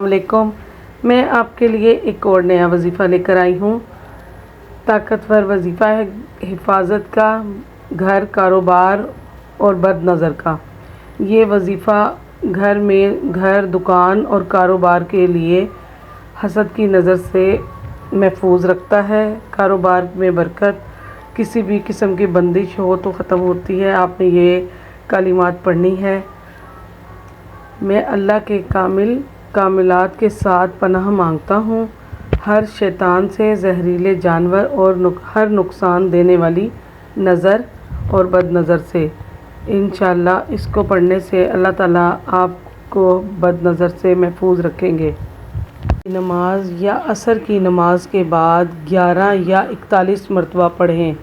वालेकुम। मैं आपके लिए एक और नया वजीफ़ा लेकर आई हूँ। ताकतवर वजीफ़ा है हिफाजत का, घर, कारोबार और बद नज़र का। ये वजीफ़ा घर, दुकान और कारोबार के लिए हसद की नज़र से महफूज रखता है। कारोबार में बरकत, किसी भी किस्म की बंदिश हो तो ख़त्म होती है। आपने ये कलिमात पढ़नी है। मैं अल्लाह के कामिलात के साथ पनाह मांगता हूँ हर शैतान से, जहरीले जानवर और हर नुकसान देने वाली नज़र और बद नज़र से। इंशाअल्लाह इसको पढ़ने से अल्लाह ताला आपको बद नज़र से महफूज रखेंगे। नमाज या असर की नमाज के बाद 11 या 41 मरतबा पढ़ें।